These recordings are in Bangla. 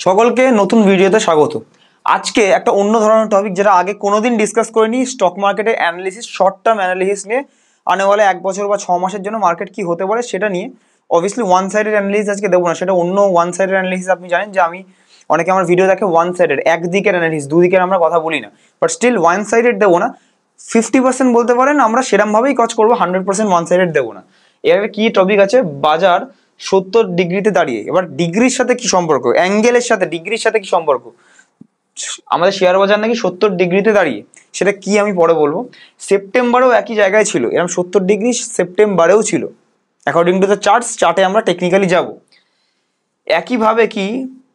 সকলকে নতুন ভিডিওতে স্বাগত। আজকে একটা অন্য ধরনের টপিক যেটা আগে কোনোদিন ডিসকাস করিনি, স্টক মার্কেটের অ্যানালিসিস, শর্ট টার্ম অ্যানালিসিস নিয়ে। আনে বলে 1 বছর বা 6 মাসের জন্য মার্কেট কি হতে পারে সেটা নিয়ে। অবভিয়াসলি ওয়ান সাইডেড অ্যানালিসিস আজকে দেবো না, সেটা অন্য ওয়ান সাইডেড অ্যানালিসিস। আপনি জানেন যে আমি অনেকে আমার ভিডিও দেখে ওয়ান সাইডেড, একদিকের অ্যানালিসিস, দুদিকের আমরা কথা বলি না, বাট স্টিল ওয়ান সাইডেড দেবো না। 50% বলতে পারেন আমরা সেরমভাবেই কাজ করবো, 100% ওয়ান সাইডেড দেবো না। এর কি টপিক আছে, বাজার 70 ডিগ্রিতে দাঁড়িয়ে, এবার ডিগ্রির সাথে কি সম্পর্ক, অ্যাঙ্গেলের সাথে ডিগ্রির সাথে কি সম্পর্ক, আমাদের শেয়ার বাজার নাকি 70 ডিগ্রিতে দাঁড়িয়ে, সেটা কি আমি পরে বলবো। সেপ্টেম্বরেও একই জায়গায় ছিল, এরকম 70 ডিগ্রি সেপ্টেম্বরেও ছিল অ্যাকর্ডিং টু দ্য চার্টে আমরা টেকনিক্যালি যাব। একইভাবে কি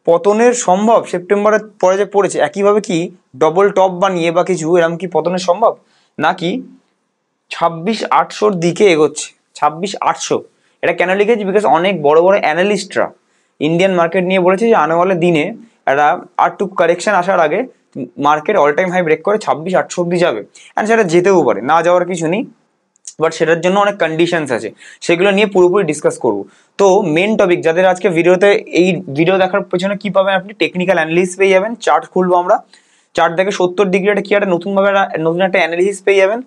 পতনের সম্ভব, সেপ্টেম্বরের পরে যে পড়েছে একইভাবে কি ডবল টপ বানিয়ে বা কিছু এরকম কি পতনের সম্ভব, নাকি 26,800 দিকে এগোচ্ছে। 26,800 এটা কেন লিখেছি, বিকজ অনেক বড় বড় অ্যানালিস্টরা ইন্ডিয়ান মার্কেট নিয়ে বলেছে যে আনেওয়ালা দিনে একটা আর টু কারেকশন আসার আগে market all time high break করে 26,800 অব্দি যাবে। অ্যান্ড সেটা যেতেও পারে, না যাওয়ার কিছু নেই, বাট সেটার জন্য অনেক কন্ডিশনস আছে, সেগুলো নিয়ে পুরোপুরি ডিসকাস করব। তো মেন টপিক যাদের আজকে ভিডিওতে, এই ভিডিও দেখার পেছনে কি পাবেন আপনি, টেকনিক্যাল অ্যানালিসিস পেয়ে যাবেন। চার্ট খুলবো আমরা, চার্ট দেখে 70 ডিগ্রি একটা কি একটা নতুন একটা অ্যানালিসিস পেয়ে যাবেন।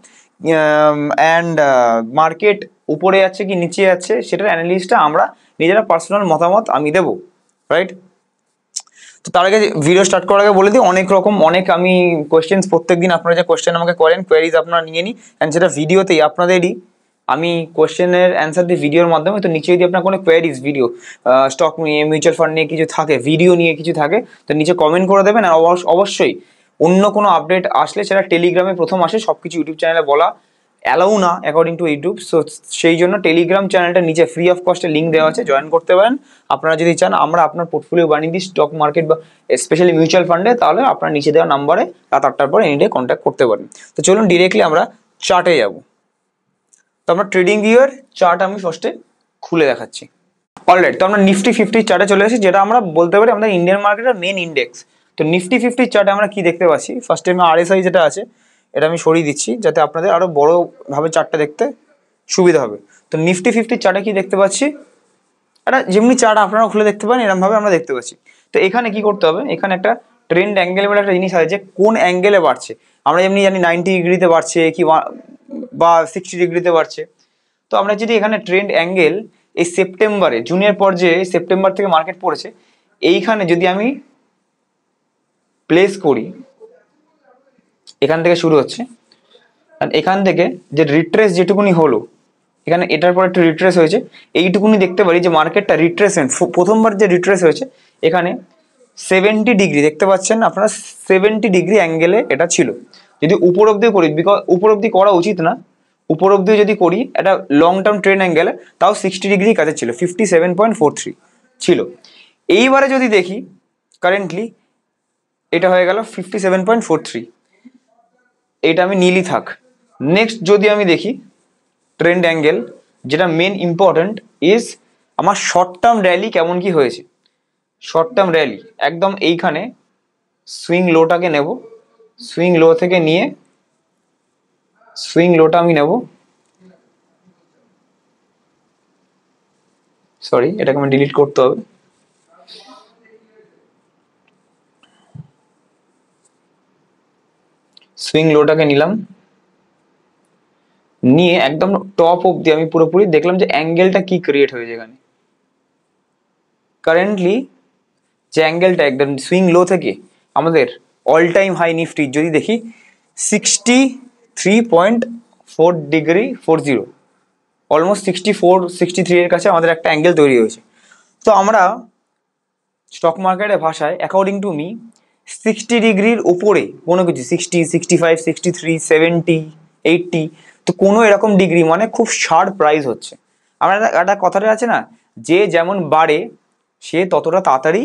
অ্যান্ড মার্কেট উপরে যাচ্ছে কি নিচে যাচ্ছে সেটার অ্যানালিসিসটা আমরা নিজেরা পার্সোনাল মতামত আমি দেবো, রাইট। তো তার আগে ভিডিও স্টার্ট করার আগে বলে দিই, অনেক আমি কোয়েশ্চেন্স প্রত্যেকদিন আপনারা যে কোয়েশ্চেন আমাকে করেন, কোয়ারিজ আপনারা নিয়ে নিই, অ্যান্ড সেটা ভিডিওতেই আপনাদেরই আমি কোয়েশ্চেনের অ্যান্সার দিই ভিডিওর মাধ্যমে। তো নিচে যদি আপনার কোনো কোয়ারিজ, ভিডিও, স্টক নিয়ে, মিউচুয়াল ফান্ড নিয়ে কিছু থাকে, ভিডিও নিয়ে কিছু থাকে, তো নিচে কমেন্ট করে দেবেন। আর অবশ্যই অন্য কোনো আপডেট আসলে সেটা টেলিগ্রামে প্রথম আসে, সব কিছু ইউটিউব চ্যানেলে বলা অ্যালাউ না অ্যাকর্ডিং টু ইউটিউব। সো সেই জন্য টেলিগ্রাম চ্যানেলটা নিচে ফ্রি অফ কস্টে লিঙ্ক দেওয়া আছে, জয়েন করতে পারেন আপনারা যদি চান। আমরা আপনার পোর্টফোলিও বানিয়ে দিই স্টক মার্কেট বা স্পেশালি মিউচুয়াল ফান্ডে, তাহলে আপনার নিচে দেওয়া নাম্বারে রাত 8টার পর এনি ডে কন্ট্যাক্ট করতে পারেন। তো চলুন ডিরেক্টলি আমরা চার্টে যাব। তো আমরা ট্রেডিং ভিউয়ের চার্ট আমি ফার্স্টে খুলে দেখাচ্ছি। অলরাইট, তো আমরা নিফটি 50 চার্টে চলে এসেছি, যেটা আমরা বলতে পারি আমাদের ইন্ডিয়ান মার্কেটের মেন ইন্ডেক্স। তো নিফটি 50 চার্টে আমরা কি দেখতে পাচ্ছি, ফার্স্টে আমি আরএসআই যেটা আছে এটা আমি সরিয়ে দিচ্ছি, যাতে আপনাদের আরো বড়ভাবে চার্টটা দেখতে সুবিধা হবে। তো নিফটি 50 চার্টে কি দেখতে পাচ্ছি, এটা যেমনি চার্ট আপনারা খুলে দেখতে পারেন এরকম ভাবে আমরা দেখতে পাচ্ছি। তো এখানে কি করতে হবে, এখানে একটা ট্রেন্ড অ্যাঙ্গেল বলে একটা জিনিস আছে, যে কোন অ্যাঙ্গেলে বাড়ছে। আমরা যেমনি জানি 90 ডিগ্রিতে বাড়ছে কি বা 60 ডিগ্রিতে বাড়ছে। তো আমরা যদি এখানে ট্রেন্ড অ্যাঙ্গেল এই সেপ্টেম্বরে, জুনের পর যে সেপ্টেম্বর থেকে মার্কেট পড়েছে, এইখানে যদি আমি প্লেস করি, এখান থেকে শুরু হচ্ছে, আর এখান থেকে যে রিট্রেস যেটুকুনি হলো, এখানে এটার পর একটা রিট্রেস হয়েছে, এইটুকুনি দেখতে পারি যে মার্কেটটা রিট্রেসমেন্ট, প্রথমবার যে রিট্রেস হয়েছে এখানে 70 ডিগ্রি দেখতে পাচ্ছেন আপনারা, 70 ডিগ্রি অ্যাঙ্গেলে এটা ছিল। যদি উপর অব্দিও করি, বিকজ উপর অব্দি করা উচিত না, উপর অব্দিও যদি করি একটা লং টার্ম ট্রেন্ড অ্যাঙ্গেলে, তাও 60 ডিগ্রি কাছে ছিল, 57.43 ছিল। এইবারে যদি দেখি কারেন্টলি এটা হয়ে গেল 57.43, এটা আমি নীলই থাক। নেক্সট যদি আমি দেখি ট্রেন্ড অ্যাঙ্গেল, যেটা মেন ইম্পর্টেন্ট ইজ আমার শর্ট টার্ম র্যালি কেমন কি হয়েছে। শর্ট টার্ম র্যালি একদম এইখানে সুইং লোটাকে নেব, সুইং লো থেকে নিয়ে সুইং লোটা আমি নেব, সরি এটাকে আমি ডিলিট করতে হবে। সুইং লোটাকে নিলাম, নিয়ে একদম টপ অব্দি আমি পুরোপুরি দেখলাম যে অ্যাঙ্গেলটা কি ক্রিয়েট হয়েছে। এখানে কারেন্টলি যে অ্যাঙ্গেলটা একদম সুইং লো থেকে আমাদের অল টাইম হাই নিফটি যদি দেখি 63.4 ডিগ্রি 40, অলমোস্ট 63 এর কাছে আমাদের একটা অ্যাঙ্গেল তৈরি হয়েছে। তো আমরা স্টক মার্কেটের ভাষায় অ্যাকর্ডিং টু মি 60 ডিগ্রির উপরে কোনো কিছু, 60, 65, 63, 70, 80, তো কোনো এরকম ডিগ্রি মানে খুব শার্প প্রাইস হচ্ছে। আমরা একটা কথাটা আছে না, যে যেমন বাড়ে সে ততটা তাড়াতাড়ি,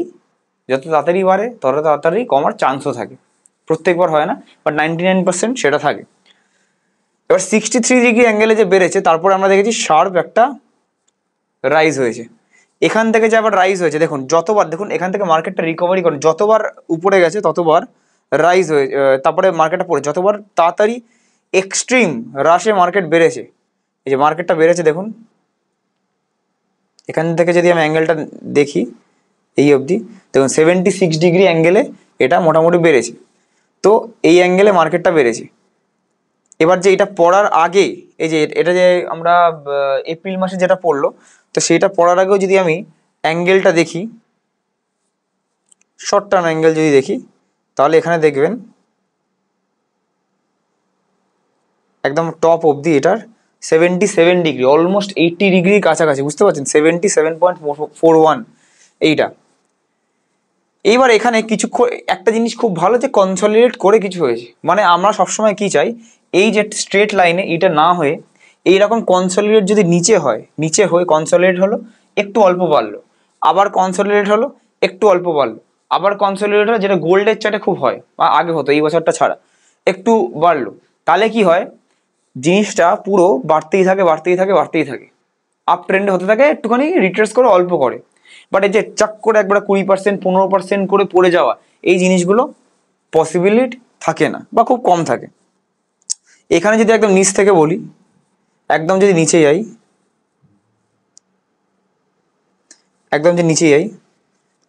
যত তাড়াতাড়ি বাড়ে তত তাড়াতাড়ি কমার চান্সও থাকে। প্রত্যেকবার হয় না, বাট 99% সেটা থাকে। এবার 63 ডিগ্রি অ্যাঙ্গেলে যে বেড়েছে, তারপরে আমরা দেখেছি শার্প একটা রাইজ হয়েছে। এখান থেকে যে আবার রাইজ হয়েছে, দেখুন যতবার, দেখুন এখান থেকে মার্কেটটা রিকভারি করে, যতবার উপরে গেছে ততবার রাইজ হয়ে, তারপরে মার্কেটটা পড়ে, যতবার তাড়াতাড়ি এক্সট্রিম রাশে মার্কেট বেড়েছে। এই যে মার্কেটটা বেড়েছে দেখুন, এখান থেকে যদি আমি অ্যাঙ্গেলটা দেখি, এই অবধি দেখুন 76 ডিগ্রি অ্যাঙ্গেলে এটা মোটামুটি বেড়েছে। তো এই অ্যাঙ্গেলে মার্কেটটা বেড়েছে। এবার যে এটা পড়ার আগে এই যে এটা যে আমরা এপ্রিল মাসে যেটা পড়লো, তো সেইটা পড়ার আগেও যদি আমি অ্যাঙ্গেলটা দেখি, শর্ট টার্ম অ্যাঙ্গেল যদি দেখি, তাহলে এখানে দেখবেন একদম টপ অবধি এটার 77 ডিগ্রি, অলমোস্ট 80 ডিগ্রির কাছাকাছি, বুঝতে পারছেন? 77.41 এইটা। এইবার এখানে কিছুক্ষণ একটা জিনিস খুব ভালো যে কনসলিডেট করে কিছু হয়েছে, মানে আমরা সবসময় কি চাই, এই যে স্ট্রেট লাইনে এটা না হয়ে এইরকম কনসলিডেট যদি নিচে হয়, নিচে হয়ে কনসলিডেট হলো, একটু অল্প বাড়লো, আবার কনসলিডেট হলো, একটু অল্প বাড়লো, আবার কনসলিডেট হলো, যেটা গোল্ডের চার্টে খুব হয় বা আগে হতো, এই বছরটা ছাড়া একটু বাড়লো, তাহলে কি হয়, জিনিসটা পুরো বাড়তেই থাকে বাড়তেই থাকে বাড়তেই থাকে, আপ ট্রেন্ডে হতে থাকে, একটুখানি রিট্রেস করে অল্প করে। বাট এই যে চাক করে একবার 20%, 15% করে পড়ে যাওয়া, এই জিনিসগুলো পসিবিলিটি থাকে না বা খুব কম থাকে। এখানে যদি একদম নিচ থেকে বলি, একদম যদি নিচে যাই, একদম যে নিচে যাই,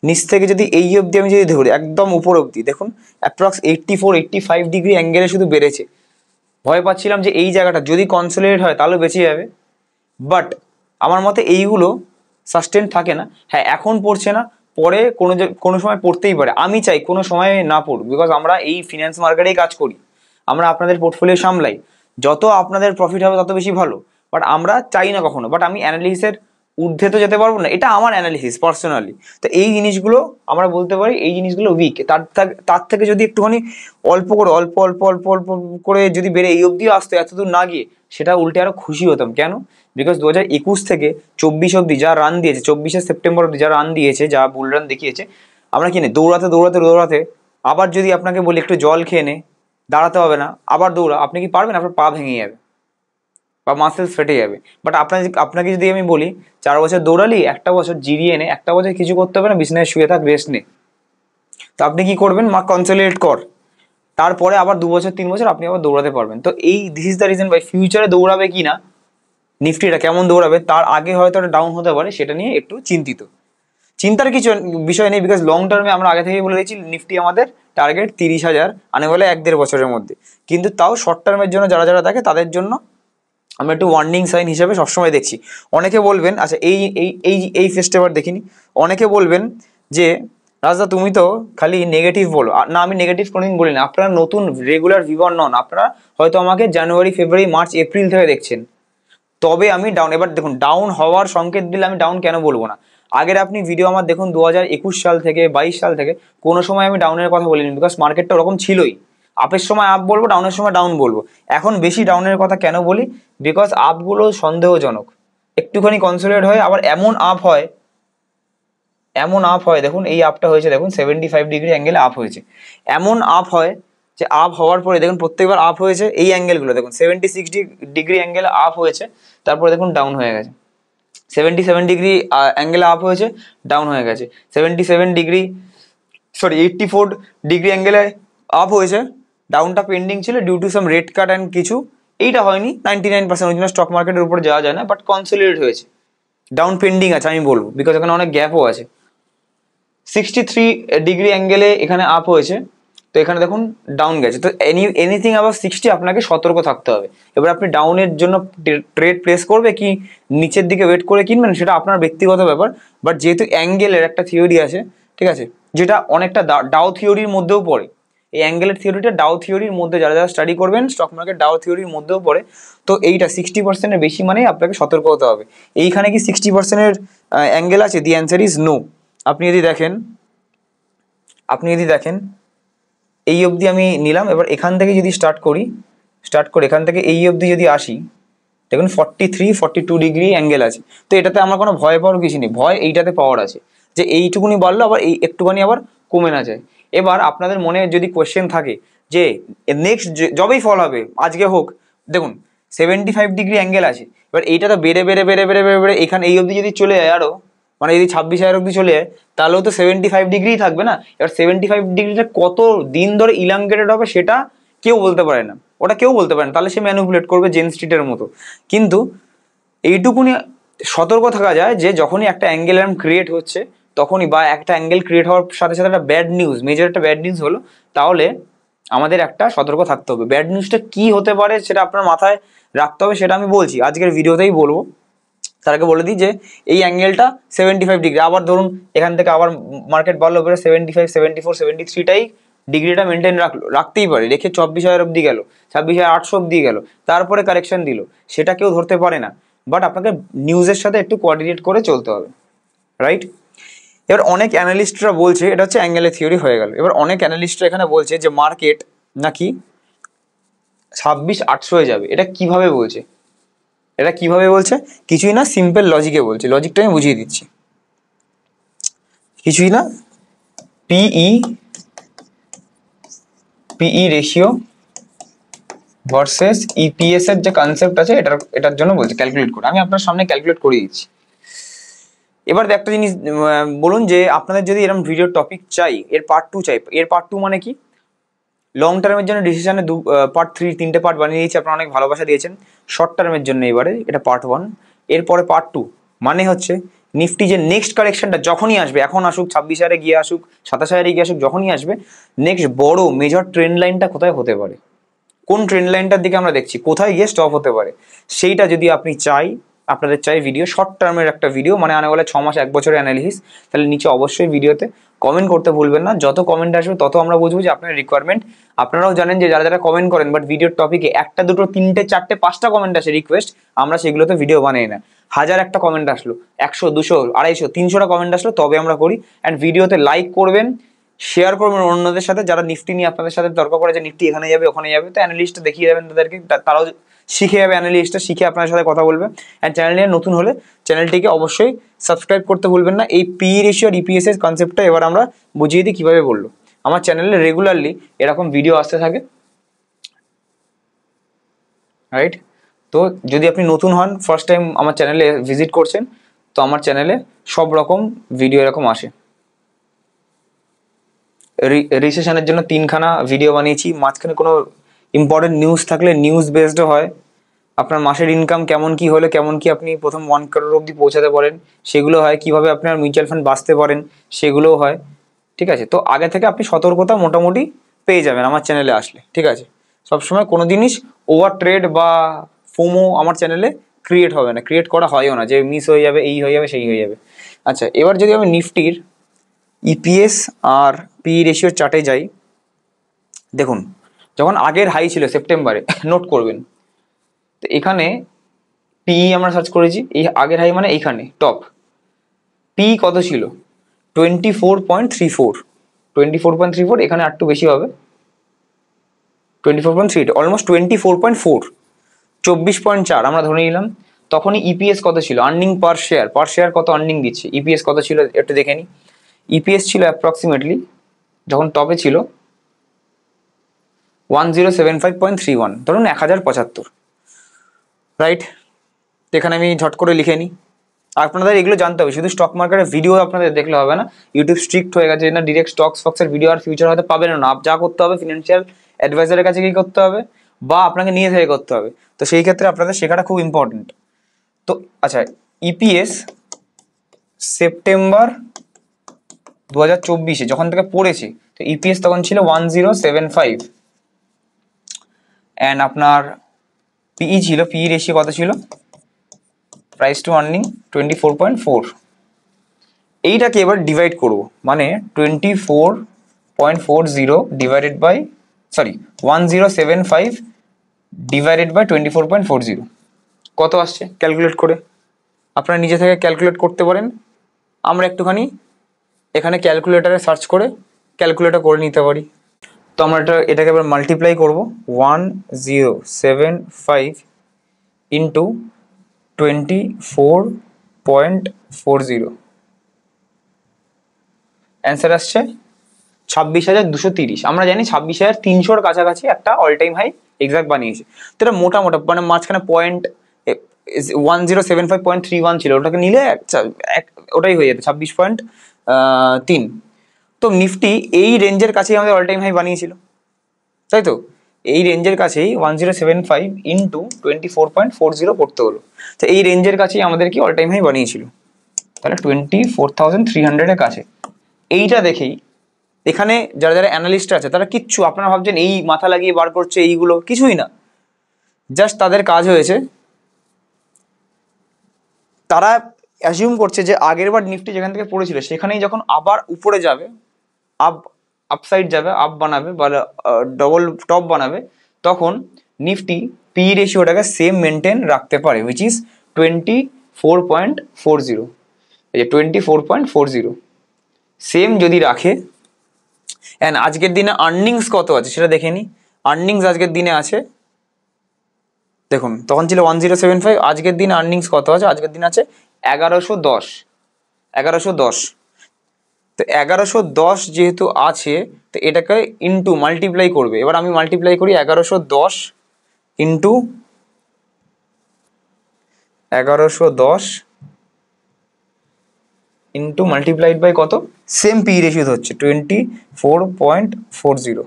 নিচ থেকে যদি এই অবধি আমি যদি ধরি একদম উপর অবধি, দেখুন অ্যাপ্রক্স 84-85 ডিগ্রি অ্যাঙ্গেলে শুধু বেড়েছে। ভয় পাচ্ছিলাম যে এই জায়গাটা যদি কনসলিডেট হয় তাহলে বেঁচে যাবে, বাট আমার মতে এইগুলো সাস্টেন থাকে না। হ্যাঁ, এখন পড়ছে না, পরে কোনো সময় পড়তেই পারে, আমি চাই কোনো সময় না পড়ুক, বিকজ আমরা এই ফিনান্স মার্কেটেই কাজ করি, আমরা আপনাদের পোর্টফোলিও সামলাই, যত আপনাদের প্রফিট হবে তত বেশি ভালো, বাট আমরা চাই না কখনো। বাট আমি অ্যানালিসিসের ঊর্ধ্বে তো যেতে পারবো না, এটা আমার অ্যানালিসিস পার্সোনালি। তো এই জিনিসগুলো আমরা বলতে পারি এই জিনিসগুলো উইক, তার থেকে যদি একটুখানি অল্প করে অল্প অল্প অল্প অল্প করে যদি বেড়ে এই অবধিও আসতো, এতদূর না গিয়ে, সেটা উল্টে আরো খুশি হতাম। কেন? বিকজ 2021 থেকে 24 অব্দি যা রান দিয়েছে, 24শে সেপ্টেম্বর অব্দি যা রান দিয়েছে, যা বুল রান দেখিয়েছে, আমরা কি দৌড়াতে দৌড়াতে দৌড়াতে, আবার যদি আপনাকে বলি একটু জল খেয়ে নে, দাঁড়াতে হবে না, আবার দৌড়া, আপনি কি পারবেন? আপনার পা ভেঙে যাবে বা মাসেলস ফেটে যাবে। বাট আপনাকে যদি আমি বলি 4 বছর দৌড়ালি, একটা বছর জিরিয়ে নে, একটা বছর কিছু করতে হবে না, বিছানায় শুয়ে থাক, রেস্ট নে, তো আপনি কি করবেন? কনসলিডেট কর, তারপরে আবার 2 বছর 3 বছর আপনি আবার দৌড়াতে পারবেন। তো এই this is the reason why ফিউচারে দৌড়াবে কি না, নিফটিটা কেমন দৌড়াবে, তার আগে হয়তো একটা ডাউন হতে পারে, সেটা নিয়ে একটু চিন্তিত। চিন্তার কিছু বিষয় নেই, বিকজ লং টার্মে আমরা আগে থেকেই বলে দিয়েছি নিফটি আমাদের টার্গেট 30,000 আনে বলে 1-1.5 বছরের মধ্যে। কিন্তু তাও শর্ট টার্মের জন্য যারা যারা থাকে তাদের জন্য আমরা একটু ওয়ার্নিং সাইন হিসেবে সবসময় দেখছি। অনেকে বলবেন, আচ্ছা এই এই এই এই ফেসটা এবার দেখিনি, অনেকে বলবেন যে রাজদা তুমি তো খালি নেগেটিভ বলো। না, আমি নেগেটিভ কোনোদিন বলি না, আপনারা নতুন রেগুলার ভিউয়ার নন, আপনারা হয়তো আমাকে জানুয়ারি, ফেব্রুয়ারি, মার্চ, এপ্রিল থেকে দেখছেন, তবে আমি ডাউন, এবার দেখুন ডাউন হওয়ার সংকেত দিলে আমি ডাউন কেন বলবো না। আগের আপনি ভিডিও আমার দেখুন 2021 সাল থেকে 22 সাল থেকে কোনো সময় আমি ডাউনের কথা বলিনি, বিকজ মার্কেটটা ওরকম ছিলই, আপের সময় আপ বলবো, ডাউনের সময় ডাউন বলবো। এখন বেশি ডাউনের কথা কেন বলি, বিকজ আপগুলো সন্দেহজনক, একটুখানি কনসোলিডেট হয়, আবার এমন আপ হয়, এমন আপ হয়, দেখুন এই আপটা হয়েছে, দেখুন 75 ডিগ্রি অ্যাঙ্গেলে আপ হয়েছে, এমন আপ হয় যে আপ হওয়ার পরে দেখুন প্রত্যেকবার আপ হয়েছে, এই অ্যাঙ্গেলগুলো দেখুন 76 ডিগ্রি অ্যাঙ্গেলে আপ হয়েছে, তারপরে দেখুন ডাউন হয়ে গেছে, 77 ডিগ্রি অ্যাঙ্গেলে আপ হয়েছে, ডাউন হয়ে গেছে, 84 ডিগ্রি অ্যাঙ্গেলে আপ হয়েছে, ডাউনটা পেন্ডিং ছিল due to some rate cut and কিছু, এইটা হয়নি 99%, ওই জন্য স্টক মার্কেটের উপরে যাওয়া যায় না, বাট কনসোলিডেট হয়েছে, ডাউন পেন্ডিং আছে আমি বলবো, বিকজ এখানে অনেক গ্যাপও আছে। 63 ডিগ্রি অ্যাঙ্গেলে এখানে আপ হয়েছে, তো এখানে দেখুন ডাউন গেছে। তো এনিথিং আবার 60 আপনাকে সতর্ক থাকতে হবে। এবার আপনি ডাউনের জন্য ট্রেড প্লেস করবে কি নিচের দিকে ওয়েট করে কিনবেন, সেটা আপনার ব্যক্তিগত ব্যাপার। বাট যেহেতু অ্যাঙ্গেলের একটা থিওরি আছে, ঠিক আছে, যেটা অনেকটা ডাও থিওরির মধ্যেও পড়ে, এই অ্যাঙ্গেলের থিওরিটা ডাও থিওরির মধ্যে, যারা যারা স্টাডি করবেন স্টক মার্কেট, ডাও থিওরির মধ্যেও পড়ে। তো এইটা 60%-এর বেশি মানেই আপনাকে সতর্ক হতে হবে। এইখানে কি 60%-এর অ্যাঙ্গেল আছে? The answer is no. আপনি যদি দেখেন এই অবধি আমি নিলাম, এবার এখান থেকে যদি স্টার্ট করে এখান থেকে এই অবধি যদি আসি, দেখুন 43-42 ডিগ্রি অ্যাঙ্গেল আছে। তো এটাতে আমার কোনো ভয় পাওয়ার কিছু নেই, ভয় এইটাতে পাওয়ার আছে যে এইটুকুনি বাড়লো, আবার এই একটুখানি আবার কমে না যায়। এবার আপনাদের মনে যদি কোয়েশ্চেন থাকে যে নেক্সট যবেই ফল হবে, আজকে হোক, দেখুন 75 ডিগ্রি অ্যাঙ্গেল আছে, এবার এইটা তো বেড়ে বেড়ে বেড়ে বেড়ে বেড়ে বেড়ে এখানে এই অবধি যদি চলে যায়, আরো মানে যদি 26,000 অবধি চলে যায়, তাহলেও তো 75 ডিগ্রি থাকবে না। এবার 75 ডিগ্রিটা কত দিন ধরে ইলাঙ্গেটেড হবে সেটা কেউ বলতে পারে না, ওটা কেউ বলতে পারে না, তাহলে সে ম্যানিপুলেট করবে জেন স্ট্রিটের মতো। কিন্তু এইটুকুনি সতর্ক থাকা যায় যে যখনই একটা অ্যাঙ্গেল ক্রিয়েট হচ্ছে, তখনই বা একটা অ্যাঙ্গেল ক্রিয়েট হওয়ার সাথে সাথে একটা ব্যাড নিউজ, মেজর একটা ব্যাড নিউজ হলো, তাহলে আমাদের একটা সতর্ক থাকতে হবে। ব্যাড নিউজটা কি হতে পারে সেটা আপনার মাথায় রাখতে হবে, সেটা আমি বলছি আজকের ভিডিওতেই বলবো। তার আগে বলে দিই যে এই অ্যাঙ্গেলটা 75 ডিগ্রি, আবার ধরুন এখান থেকে আবার মার্কেট বাড়লো বেরো 75, 74, 73টাই ডিগ্রিটা মেনটেন রাখতেই পারে, রেখে 24,000 অব্দি গেল, 26,800 অব্দি গেল, তারপরে কারেকশন দিল, সেটা কেউ ধরতে পারে না। বাট আপনাকে নিউজের সাথে একটু কোঅর্ডিনেট করে চলতে হবে, রাইট? এবার অনেক অ্যানালিস্টরা বলছে, এটা হচ্ছে অ্যাঙ্গেলের থিওরি হয়ে গেল। এবার অনেক অ্যানালিস্টরা এখানে বলছে যে মার্কেট নাকি 26,800 হয়ে যাবে। এটা কিভাবে বলছে? এটা কিভাবে বলছে? কিছুই না, সিম্পল লজিকে বলছে। লজিকটা আমি বুঝিয়ে দিচ্ছি। কিছুই না, পিই রেশিও ভার্সেস ইপিএস এর যে কনসেপ্ট আছে এটার জন্য বলছে ক্যালকুলেট করে। আমি আপনার সামনে ক্যালকুলেট করে দিচ্ছি। এবার একটা জিনিস বলুন যে আপনাদের যদি এরকম ভিডিও টপিক চাই, এর পার্ট 2 চাই। এর পার্ট 2 মানে কি? লং টার্মের জন্য ডিসিশনে পার্ট 3, 3টে পার্ট বানিয়ে দিয়েছি, আপনারা অনেক ভালোবাসা দিয়েছেন। শর্ট টার্মের জন্য এবারে এটা পার্ট 1, এরপরে পার্ট 2। মানে হচ্ছে নিফটি যে নেক্সট কারেকশনটা যখনই আসবে, এখন আসুক, 26,000-এ গিয়ে আসুক, 27,000-এ গিয়ে আসুক, যখনই আসবে, নেক্সট বড় মেজর ট্রেন্ড লাইনটা কোথায় হতে পারে, কোন ট্রেন্ড লাইনটার দিকে আমরা দেখছি, কোথায় গিয়ে স্টপ হতে পারে, সেইটা যদি আপনি আপনাদের চাই ভিডিও, শর্ট টার্মের একটা ভিডিও, মানে আনে বলে 6 মাস 1 বছরের অ্যানালিসিস, তাহলে নিচে অবশ্যই ভিডিওতে কমেন্ট করতে ভুলবেন না। যত কমেন্ট আসবে তত আমরা বুঝবো যে আপনার রিকোয়ারমেন্ট। আপনারাও জানেন যে যারা যারা কমেন্ট করেন বাট ভিডিওর টপিকে 1টা 2টো 3টে 4টে 5টা কমেন্ট আসে রিকোয়েস্ট, আমরা সেগুলোতে ভিডিও বানাই না। 1000 একটা কমেন্ট আসলো, 100, 200, 250, 300টা কমেন্ট আসলো, তবে আমরা করি। অ্যান্ড ভিডিওতে লাইক করবেন, শেয়ার করবেন অন্যদের সাথে, যারা নিফটি নিয়ে আপনাদের সাথে তর্ক করে যে নিফটি এখানে যাবে ওখানে যাবে, তো অ্যানালিস্টটা দেখিয়ে যাবেন তাদেরকে, তারাও শিখে যাবে, অ্যানালিস্টটা শিখে আপনার সাথে কথা বলবে। অ্যান্ড চ্যানেলে নতুন হলে চ্যানেলটিকে অবশ্যই সাবস্ক্রাইব করতে ভুলবেন না। এই পি রেশিও আর ইপিএস এর কনসেপ্টটা এবার আমরা বুঝিয়ে দিই কিভাবে বললো। আমার চ্যানেলে রেগুলারলি এরকম ভিডিও আসতে থাকে, রাইট? তো যদি আপনি নতুন হন, ফার্স্ট টাইম আমার চ্যানেলে ভিজিট করছেন, তো আমার চ্যানেলে সব রকম ভিডিও এরকম আসে। রিসেশনের জন্য 3খানা ভিডিও বানিয়েছি, মাঝখানে কোনো ইম্পর্টেন্ট নিউজ থাকলে নিউজ বেসডও হয়। আপনার মাসের ইনকাম কেমন কি হলে কেমন কি আপনি প্রথম 1 crore অব্দি পৌঁছাতে পারেন সেগুলো হয়, কিভাবে আপনার মিউচুয়াল ফান্ড বাঁচতে পারেন সেগুলোও হয়, ঠিক আছে? তো আগে থেকে আপনি সতর্কতা মোটামুটি পেয়ে যাবেন আমার চ্যানেলে আসলে, ঠিক আছে? সবসময় কোনো জিনিস ওভার ট্রেড বা ফোমো আমার চ্যানেলে ক্রিয়েট হবে না, ক্রিয়েট করা হয়ও না যে মিস হয়ে যাবে, এই হয়ে যাবে, সেই হয়ে যাবে। আচ্ছা, এবার যদি আমি নিফটির ইপিএস আর পি রেশিওর চার্টে যাই, দেখুন যখন আগের হাই ছিল সেপ্টেম্বরে, নোট করবেন, তো এখানে পিই আমরা সার্চ করেছি, এই আগের হাই মানে এইখানে টপ পি কত ছিল? 24.34, 24.34, এখানে আর একটু বেশি হবে, 24.3, অলমোস্ট 24.4, 24.4 আমরা ধরে নিলাম। তখনই ইপিএস কত ছিল? আর্নিং পার শেয়ার কত আর্নিং দিচ্ছে, ইপিএস কত ছিল একটু দেখে নিই। ইপিএস ছিল অ্যাপ্রক্সিমেটলি, যখন টপে ছিল, 1075.31, ধরুন 1075, রাইট? এখানে আমি ঝট করে লিখে নিই। আপনাদের এগুলো জানতে হবে, শুধু স্টক মার্কেটের ভিডিও আপনাদের দেখলে হবে না। ইউটিউব স্ট্রিক্ট হয়ে গেছে না, ডিরেক্ট স্টকসের ভিডিও আর ফিউচার হয়তো পাবেন না। যা করতে হবে ফিনান্সিয়াল অ্যাডভাইজারের কাছে গিয়ে করতে হবে বা আপনাকে নিয়ে থেকে করতে হবে। তো সেই ক্ষেত্রে আপনাদের শেখাটা খুব ইম্পর্টেন্ট। তো আচ্ছা, ইপিএস সেপ্টেম্বর 2024 যখন থেকে পড়েছে, তো ইপিএস তখন ছিল 1075, অ্যান্ড আপনার পিই ছিল, পিই রেশিও কত ছিল? Price two earning 24.4। এইটাকে এবার ডিভাইড করব, মানে 24.40 ডিভাইডেড বাই 1075 ডিভাইডেড বাই 24.40 কত আসছে? ক্যালকুলেট করে আপনারা নিজে থেকে ক্যালকুলেট করতে পারেন। আমরা একটুখানি এখানে ক্যালকুলেটারে সার্চ করে ক্যালকুলেটর করে নিতে পারি। তো আমরা এটাকে এবার মাল্টিপ্লাই করব, 1075 ইন্টু 24.40, অ্যান্সার আসছে 26,230। আমরা জানি 26,300-র কাছাকাছি একটা অল টাইম হাই এক্সাক্ট বানিয়েছে। তো এটা মোটা মানে মাঝখানে 1075.31 ছিল, ওটাকে নিলে ওটাই হয়ে যেত 26.3। তো নিফটি এই রেঞ্জের কাছেই আমাদের অল টাইম হাই বানিয়েছিল, তাই তো? এই রেঞ্জের কাছেই 1075 ইন্টু 24.40 করতে হলো। তো এই রেঞ্জের কাছেই আমাদের কি অল টাইম হাই বানিয়েছিল। তাহলে 24,300-এর কাছে। এইটা দেখেই এখানে যারা যারা অ্যানালিস্ট আছে তারা কিচ্ছু, আপনারা ভাবছেন এই মাথা লাগিয়ে বার করছে এইগুলো, কিছুই না। জাস্ট তাদের কাজ হয়েছে, তারা অ্যাজিউম করছে যে আগের বার নিফটি যেখান থেকে পড়েছিল সেখানেই যখন আবার উপরে যাবে, আপসাইড যাবে, আপ বানাবে বা ডবল টপ বানাবে, তখন নিফটি পি রেশিওটাকে সেম মেনটেন রাখতে পারে, উইচ ইজ 24.40। এই যে 24.40 সেম যদি রাখে, অ্যান্ড আজকের দিনে আর্নিংস কত আছে সেটা দেখে নিই। আর্নিংস আজকের দিনে আছে, দেখুন তখন ছিল 1075, আজকের দিনে আর্নিংস কত আছে, আজকের দিন আছে 1110। 1110, তো 1110 যেহেতু আছে, তো এটাকে ইন্টু মাল্টিপ্লাই করবে। এবার আমি মাল্টিপ্লাই করি 1110 ইন্টু 1110 ইন্টু মাল্টিপ্লাইড বাই কত, সেম পি রেশিও হচ্ছে 24.40।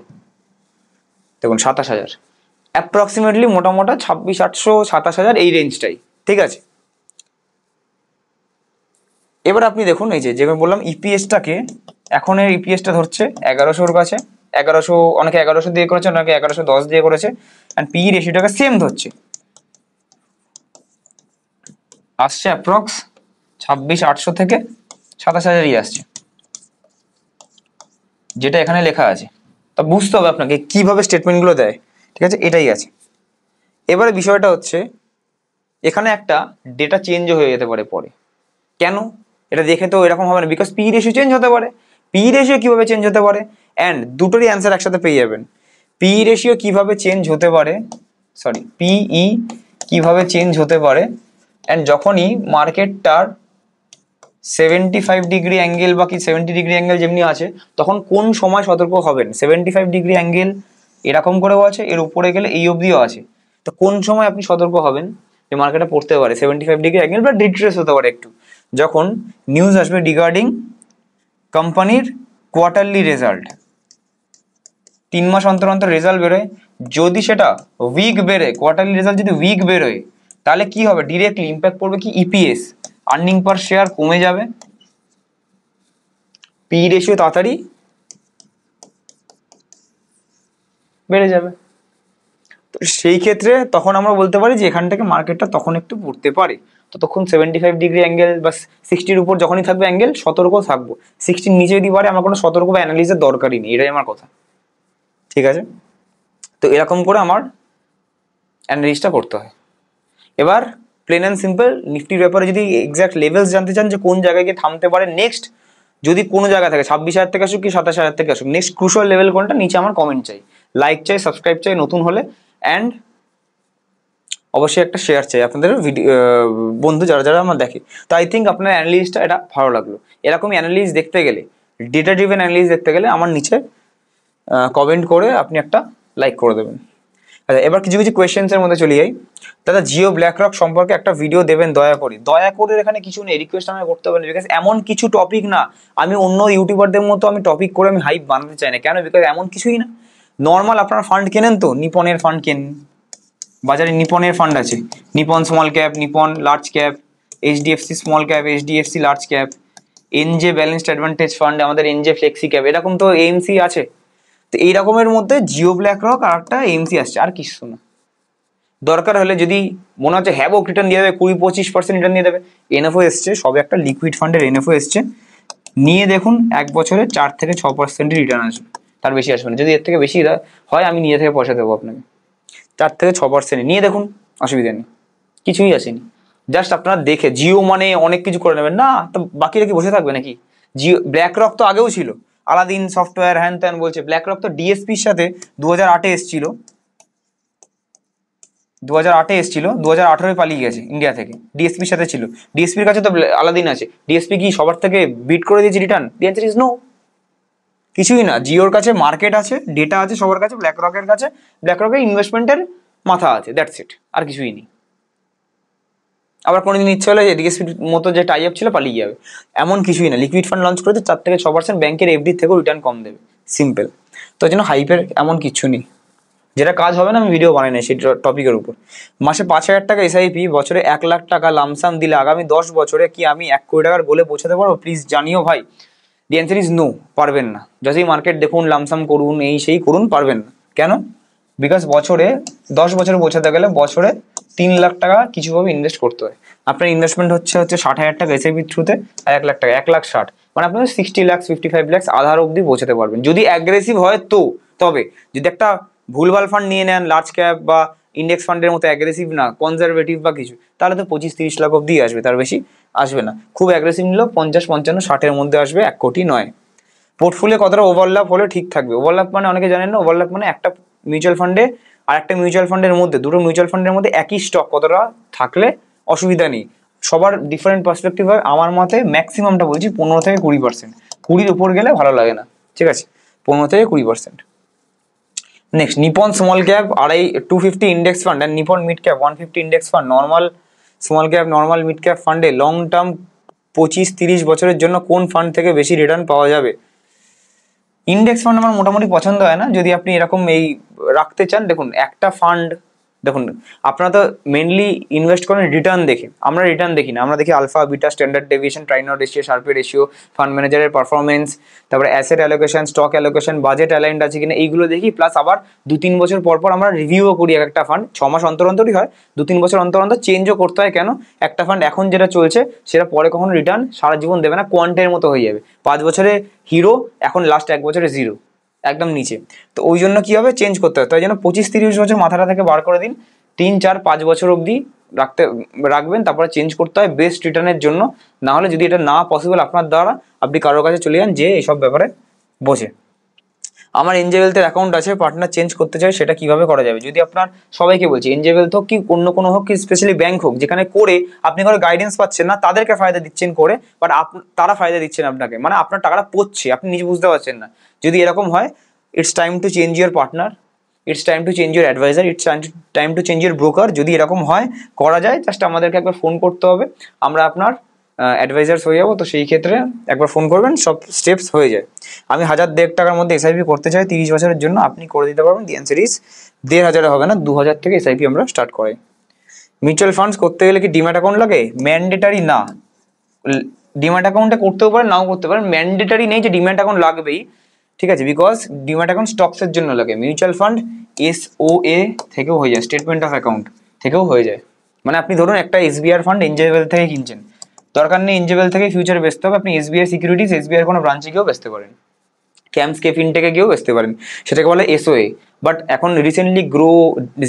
দেখুন 27,000, অ্যাপ্রক্সিমেটলি মোটামোটা 26,800, 27,000 এই রেঞ্জটাই, ঠিক আছে। এবার আপনি দেখুন এই যে যেভাবে বললাম ইপিএসটাকে, এখন এর ইপিএসটা ধরছে 1100-র কাছে, 1100, অনেকে 1100 দিয়ে করেছে, অনেকে 1110 দিয়ে করেছে, অ্যান্ড পি রেশিওটাকে সেম ধরছে, আসছে অ্যাপ্রক্স 26,800 থেকে 27,000ই আসছে, যেটা এখানে লেখা আছে। তা বুঝতে হবে আপনাকে কিভাবে স্টেটমেন্টগুলো দেয়, ঠিক আছে, এটাই আছে। এবারে বিষয়টা হচ্ছে এখানে একটা ডেটা চেঞ্জও হয়ে যেতে পারে পরে, কেন এটা দেখে তো এরকম হবে না, বিকজ পি রেশিও চেঞ্জ হতে পারে। পি রেশিও কিভাবে চেঞ্জ হতে পারে, অ্যান্ড দুটোরই অ্যান্সার একসাথে পেয়ে যাবেন। পি রেশিও কিভাবে চেঞ্জ হতে পারে, সরি পিই কিভাবে চেঞ্জ হতে পারে, অ্যান্ড যখনই মার্কেটটার 75 ডিগ্রি অ্যাঙ্গেল বা কি 70 ডিগ্রি অ্যাঙ্গেল যেমনি আছে, তখন কোন সময় সতর্ক হবেন। 75 ডিগ্রি অ্যাঙ্গেল এরকম করেও আছে, এর উপরে গেলে এই অবধিও আছে, তো কোন সময় আপনি সতর্ক হবেন যে মার্কেটে পড়তে পারে 75 ডিগ্রি অ্যাঙ্গেল বা ডিট্রেস হতে পারে একটু, যখন নিউজ আসবে রিগার্ডিং কোম্পানির কোয়ার্টারলি রেজাল্ট। 3 মাস অন্তর অন্তর রেজাল্ট বেরোয়, যদি সেটা উইক বেরোয়, কোয়ার্টারলি রেজাল্ট যদি উইক বেরোয়, তাহলে কি হবে, ডিরেক্টলি ইম্প্যাক্ট পড়বে কি ইপিএস, আর্নিং পার শেয়ার কমে যাবে, পি রেশিও তাড়াতাড়ি বেড়ে যাবে। তো সেই ক্ষেত্রে তখন আমরা বলতে পারি যে এখান থেকে মার্কেটটা তখন একটু পড়তে পারে। ততক্ষণ 75 ডিগ্রি অ্যাঙ্গেল বা 60-র উপর যখনই থাকবে অ্যাঙ্গেল, সতর্ক থাকবো। 60-র নিচে যদি পারে আমার কোনো সতর্ক বা অ্যানালিসের দরকারই নেই, এটাই আমার কথা, ঠিক আছে। তো এরকম করে আমার অ্যানালিসটা করতে হয়। এবার প্লেন অ্যান্ড সিম্পল নিফটির ব্যাপারে যদি এক্স্যাক্ট লেভেলস জানতে চান যে কোন জায়গায় গিয়ে থামতে পারে নেক্সট, যদি কোনো জায়গা থাকে 26,000 থেকে আসুক কি 27,000 থেকে আসুক, নেক্সট ক্রুশাল লেভেল কোনটা, নিচে আমার কমেন্ট চাই, লাইক চাই, সাবস্ক্রাইব চাই নতুন হলে, অ্যান্ড অবশ্যই একটা শেয়ার চাই আপনাদের ভিডিও, বন্ধু যারা যারা আমার দেখে। তো আই থিঙ্ক আপনার অ্যানালিস্টটা এটা ভালো লাগলো। এরকমই অ্যানালিস্ট দেখতে গেলে, ডেটা ড্রিভেন অ্যানালিস্ট দেখতে গেলে আমার নিচে কমেন্ট করে আপনি একটা লাইক করে দেবেন। আচ্ছা, এবার কিছু কিছু কোয়েশ্চেন্সের মধ্যে চলে যাই। দাদা জিও ব্ল্যাকরক সম্পর্কে একটা ভিডিও দেবেন দয়া করে। দয়া করে এখানে কিছু নেই, রিকোয়েস্ট আমাকে করতে হবে না, বিকজ এমন কিছু টপিক না, আমি অন্য ইউটিউবারদের মতো আমি টপিক করে আমি হাইপ বানাতে চাই না। কেন, বিকজ এমন কিছুই না, নর্মাল আপনারা ফান্ড কেনেন তো, নিপনের ফান্ড কেনেন, বাজারে নিপনের ফান্ড আছে, Nippon small cap, Nippon large cap, HDFC small cap, HDFC large cap, NJ balanced advantage fund, আমাদের এনজে ফ্লেক্সি ক্যাপ, এরকম তো এএমসি আছে। তো এই রকমের মধ্যে জিও ব্ল্যাকরক আর একটা এএমসি আসছে, আর কিছু না। দরকার হলে যদি মনে হচ্ছে হ্যাভক রিটার্ন দিয়ে দেবে, 20-25% রিটার্ন দিয়ে দেবে, এনএফও এসছে, সবে একটা লিকুইড ফান্ডের এনএফও এসছে, নিয়ে দেখুন 1 বছরে 4-6% রিটার্ন আসবে, তার বেশি আসবে না। যদি এর থেকে বেশি হয় আমি নিজে থেকে পয়সা দেবো আপনাকে, 4-6% নিয়ে দেখুন, অসুবিধা নেই, কিছুই আসেনি। জাস্ট আপনারা দেখে জিও মানে অনেক কিছু করে নেবেন না, তো বাকিরা কি বসে থাকবে নাকি। জিও ব্ল্যাকরক তো আগেও ছিল, আলাদিন সফটওয়্যার হ্যান ত্যান বলছে, ব্ল্যাকরক তো ডিএসপির সাথে 2008-এ এসেছিল, 2008-এ এসেছিল, 2018-এ পালিয়ে গেছে ইন্ডিয়া থেকে, ডিএসপির সাথে ছিল, ডিএসপির কাছে তো আলাদিন আছে, ডিএসপি কি সবার থেকে বিট করে দিয়েছে return, the answer is no, কিছুই না। জিওর কাছে মার্কেট আছে, ডেটা আছে সবার কাছে, ব্ল্যাকরকের কাছে, ব্ল্যাকরকের ইনভেস্টমেন্টের মাথা আছে, দ্যাটস ইট, আর কিছুই নেই। আবার কোনোদিন ইচ্ছে হলে ডিএসপির মতো যে টাই আপ ছিল পালিয়ে যাবে, এমন কিছুই না। লিকুইড ফান্ড লঞ্চ করেছে, 4-6% ব্যাংকের এফডি থেকেও রিটার্ন কম দেবে, সিম্পল। তো জন্য হাইপের এমন কিছু নেই, যেটা কাজ হবে না আমি ভিডিও বানাই না সেই টপিকের উপর। মাসে 5,000 টাকা এসআইপি, বছরে 1 লাখ টাকা লামসাম দিলে আগামী 10 বছরে কি আমি 1 কোটি টাকার গোলে পৌঁছাতে পারবো? প্লিজ জানিও ভাই। দি অ্যান্সার ইজ নো, পারবেন না। যতই মার্কেট দেখুন, লামসাম করুন, এই সেই করুন, পারবেন না। কেন? বিকজ বছরে 10 বছরে পৌঁছাতে গেলে বছরে 3 লাখ টাকা কিছুভাবে ইনভেস্ট করতে হয়। আপনার ইনভেস্টমেন্ট হচ্ছে 60,000 টাকা এসআইপি থ্রুতে, আর 1 লাখ টাকা, 1,60,000 মানে আপনার 60 লাখ 55 লাখ আধার অব্দি পৌঁছাতে পারবেন যদি অ্যাগ্রেসিভ হয়। তো তবে যদি একটা ভুলভাল ফান্ড নিয়ে নেন, লার্জ ক্যাপ বা ইন্ডেক্স ফান্ডের মতো অ্যাগ্রেসিভ না, কনজারভেটিভ বা কিছু, তাহলে তো 25-30 লাখ অব্দি আসবে, তার বেশি আসবে না। খুব অ্যাগ্রেসিভ নিলেও 50-55-60-এর মধ্যে আসবে, 1 কোটি নয়। পোর্টফোলিও কতটা ওভারল্যাপ হলে ঠিক থাকবে? ওভারল্যাপ মানে অনেকে জানেন না, ওভারল্যাপ মানে একটা মিউচুয়াল ফান্ডে আর একটা মিউচুয়াল ফান্ডের মধ্যে, দুটো মিউচুয়াল ফান্ডের মধ্যে একই স্টক কতটা থাকলে অসুবিধা নেই। সবার ডিফারেন্ট পার্সপেক্টিভ হয়। আমার মতে ম্যাক্সিমামটা বলছি 15-20%, 20-র উপর গেলে ভালো লাগে না, ঠিক আছে? 15-20%। Next, Nippon small cap 250 index fund and Nippon mid cap 150 index fund, normal small cap normal mid cap ফান্ডে লং টার্ম 25-30 বছরের জন্য কোন ফান্ড থেকে বেশি রিটার্ন পাওয়া যাবে? ইন্ডেক্স ফান্ড আমার মোটামুটি পছন্দ হয় না। যদি আপনি এরকম এই রাখতে চান, দেখুন একটা ফান্ড, দেখুন আপনারা তো মেনলি ইনভেস্ট করেন রিটার্ন দেখে, আমরা রিটার্ন দেখি না। আমরা দেখি alpha, beta, standard deviation, Treynor ratio, Sharpe ratio, fund ম্যানেজারের পারফরমেন্স, তারপরে asset allocation, stock allocation, budget aligned আছে কিনা, এইগুলো দেখি। প্লাস আবার 2-3 বছর পর পর আমরা রিভিউও করি। একটা ফান্ড 6 মাস অন্তর অন্তরই হয়, 2-3 বছর অন্তর অন্তর চেঞ্জও করতে হয়। কেন? একটা ফান্ড এখন যেটা চলছে সেটা পরে কখনো রিটার্ন সারা জীবন দেবে না, কোয়ান্টের মতো হয়ে যাবে। 5 বছরে হিরো, এখন লাস্ট 1 বছরে জিরো, একদম নিচে। তো ওই জন্য কি হবে, চেঞ্জ করতে হবে। তাই জন্য 25-30 বছর মাথাটা থেকে বার করে দিন, 3-4-5 বছর অবধি রাখবেন, তারপরে চেঞ্জ করতে হয় বেস্ট রিটার্নের জন্য। না হলে যদি এটা না পসিবল আপনার দ্বারা, আপনি কারোর কাছে চলে যান যে এইসব ব্যাপারে বোঝে। আমার এনজে ওয়েলথের অ্যাকাউন্ট আছে, পার্টনার চেঞ্জ করতে চাই, সেটা কিভাবে করা যাবে? যদি আপনার, সবাইকে বলছি, এনজে ওয়েলথ হোক কি অন্য কোনো হোক, কি স্পেশালি ব্যাংক হোক, যেখানে করে আপনি কোনো গাইডেন্স পাচ্ছেন না, তাদেরকে ফায়দা দিচ্ছেন করে, বাট তারা ফায়দা দিচ্ছেন আপনাকে, মানে আপনার টাকাটা পড়ছে, আপনি নিজে বুঝতে পারছেন না। যদি এরকম হয়, it's time to change your partner, it's time to change your adviser, it's time to change your broker. যদি এরকম হয়, করা যায়, জাস্ট আমাদেরকে একবার ফোন করতে হবে, আমরা আপনার অ্যাডভাইজার্স হয়ে যাবো। তো সেই ক্ষেত্রে একবার ফোন করবেন, সব স্টেপস হয়ে যায়। আমি 1,000 টাকার মধ্যে এসআইপি করতে চাই 30 বছরের জন্য, আপনি করে দিতে পারবেন? দি অ্যান্সার ইজ 1,500 হবে না, 2,000 থেকে এসআইপি আমরা স্টার্ট করাই। মিউচুয়াল ফান্ডস করতে গেলে কি ডিম্যাট অ্যাকাউন্ট লাগে? ম্যান্ডেটারি না। ডিম্যাট অ্যাকাউন্টে করতেও পারেন, নাও করতে পারেন, ম্যান্ডেটারি নেই যে ডিম্যাট অ্যাকাউন্ট লাগবেই, ঠিক আছে? বিকজ ডিম্যাট অ্যাকাউন্ট স্টকসের জন্য লাগে। মিউচুয়াল ফান্ড SOA থেকেও হয়ে যায়, স্টেটমেন্ট অফ অ্যাকাউন্ট থেকেও হয়ে যায়। মানে আপনি ধরুন একটা SBI ফান্ড এনজে ওয়েলথ থেকে কিনছেন, দরকার নেই এনজে ওয়েলথ থেকে ফিউচারে বেচতে হবে, আপনি SBI সিকিউরিটিজ, SBI কোনো ব্রাঞ্চে গিয়েও বেচতে পারেন, ক্যাম্পসকে ফিনটেকে গিয়েও বেচতে পারেন, সেটাকে বলে SOA। বাট এখন রিসেন্টলি গ্রো,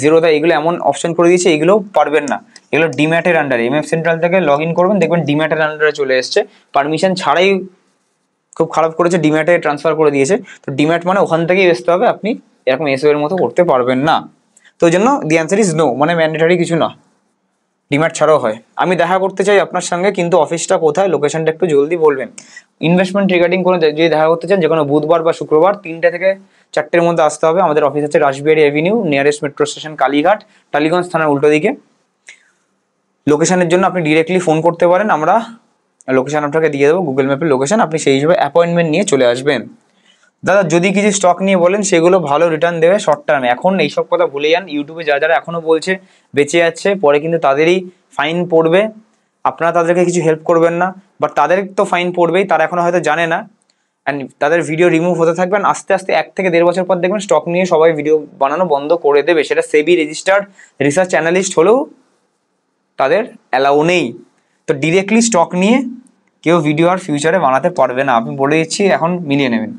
জিরোদা, এগুলো এমন অপশন করে দিয়েছে, এগুলো পারবেন না, এগুলো ডিম্যাটের আন্ডারে। MF সেন্ট্রাল থেকে লগ ইন করবেন, দেখবেন ডিম্যাটের আন্ডারে চলে এসছে, পারমিশন ছাড়াই। খুব খারাপ করেছে, ডিম্যাটে ট্রান্সফার করে দিয়েছে। তো ডিম্যাট মানে ওখান থেকেই বেচতে হবে, আপনি এরকম SOA এর মতো করতে পারবেন না। তো ওই জন্য দি অ্যান্সার ইজ নো, মানে ম্যান্ডেটারি কিছু না, ডিম্যাট ছাড়াও হয়। আমি দেখা করতে চাই আপনার সঙ্গে, কিন্তু অফিসটা কোথায়, লোকেশনটা একটু জলদি বলবেন। ইনভেস্টমেন্ট রিগার্ডিং কোনো যদি দেখা করতে চান, যে কোনো বুধবার বা শুক্রবার 3টে থেকে 4টের মধ্যে আসতে হবে। আমাদের অফিস আছে Rashbehari avenue, nearest metro station Kalighat, Tollygunge থানার উল্টো দিকে। লোকেশনের জন্য আপনি ডিরেক্টলি ফোন করতে পারেন, আমরা লোকেশন আপনাকে দিয়ে দেবো, গুগল ম্যাপের লোকেশন, আপনি সেই হিসেবে অ্যাপয়েন্টমেন্ট নিয়ে চলে আসবেন। দাদা যদি কিছু স্টক নিয়ে বলেন, সেগুলো ভালো রিটার্ন দেবে শর্ট টার্মে। এখন এইসব কথা ভুলে যান। ইউটিউবে যারা যারা এখনো বলছে বেঁচে যাচ্ছে, পরে কিন্তু তাদেরই ফাইন পড়বে। আপনারা তাদেরকে কিছু হেল্প করবেন না, বাট তাদের তো ফাইন পড়বেই, তারা এখনো হয়তো জানে না। অ্যান্ড তাদের ভিডিও রিমুভ হতে থাকবেন, আস্তে আস্তে 1 থেকে 1.5 বছর পর দেখবেন স্টক নিয়ে সবাই ভিডিও বানানো বন্ধ করে দেবে। সেটা সেবি রেজিস্টার্ড রিসার্চ অ্যানালিস্ট হলেও তাদের অ্যালাউ নেই। তো ডিরেক্টলি স্টক নিয়ে কেউ ভিডিও আর ফিউচারে বানাতে পারবে না, আমি বলে দিচ্ছি, এখন মিলিয়ে নেবেন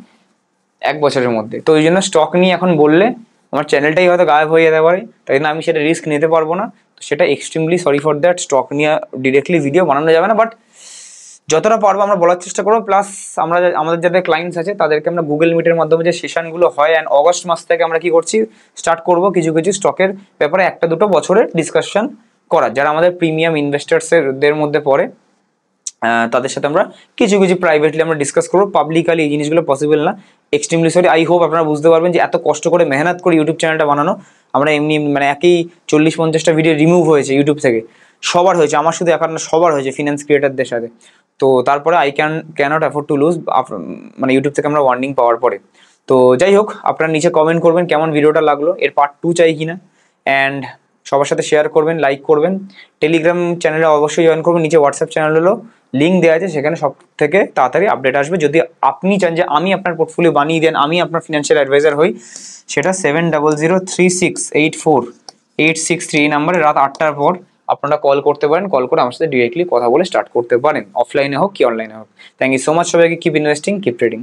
1 বছরের মধ্যে। তো ওই জন্য স্টক নিয়ে এখন বললে আমার চ্যানেলটাই হয়তো গায়েব হয়ে যেতে পারে, তাই জন্য আমি সেটা রিস্ক নিতে পারবো না। তো সেটা extremely sorry for that, stock নিয়ে ডিরেক্টলি ভিডিও বানানো যাবে না। বাট যতটা পারবো আমরা বলার চেষ্টা করবো। প্লাস আমরা আমাদের যাদের ক্লায়েন্টস আছে তাদেরকে আমরা গুগল মিটের মাধ্যমে যে সেশনগুলো হয়, অ্যান্ড অগস্ট মাস থেকে আমরা কি করছি, স্টার্ট করবো কিছু কিছু স্টকের ব্যাপারে 1-2 বছরের ডিসকাশন করা। যারা আমাদের প্রিমিয়াম ইনভেস্টার্সের মধ্যে পড়ে, তাদের সাথে আমরা কিছু কিছু প্রাইভেটলি আমরা ডিসকাস করবো। পাবলিকালি এই জিনিসগুলো পসিবল না, এক্সট্রিমলি সরি। আই হোপ আপনারা বুঝতে পারবেন যে এত কষ্ট করে মেহনত করে ইউটিউব চ্যানেলটা বানানো, আমরা এমনি মানে একই 40-50টা ভিডিও রিমুভ হয়েছে ইউটিউব থেকে, সবার হয়েছে, আমার শুধু একার না, সবার হয়েছে ফিনান্স ক্রিয়েটারদের সাথে। তো তারপরে I can't afford to lose, মানে ইউটিউব থেকে আমরা ওয়ার্নিং পাওয়ার পরে। তো যাই হোক, আপনারা নিচে কমেন্ট করবেন কেমন ভিডিওটা লাগলো, এর পার্ট 2 চাই কিনা, অ্যান্ড সবার সাথে শেয়ার করবেন, লাইক করবেন। টেলিগ্রাম চ্যানেলে অবশ্যই জয়েন করবেন, নিচে হোয়াটসঅ্যাপ চ্যানেলেরও লিঙ্ক দেওয়া আছে, সেখানে সব থেকে তাড়াতাড়ি আপডেট আসবে। যদি আপনি চান যে আমি আপনার পোর্টফোলিও বানিয়ে দেন, আমি আপনার ফিনান্সিয়াল অ্যাডভাইজার হই, সেটা 7003684863 এই নাম্বারে রাত 8টার পর আপনারা কল করতে পারেন। কল করে আমার সাথে ডিরেক্টলি কথা বলে স্টার্ট করতে পারেন, অফলাইনে হোক কি অনলাইনে হোক। থ্যাংক ইউ সো মাচ সবাইকে। Keep investing, keep trading.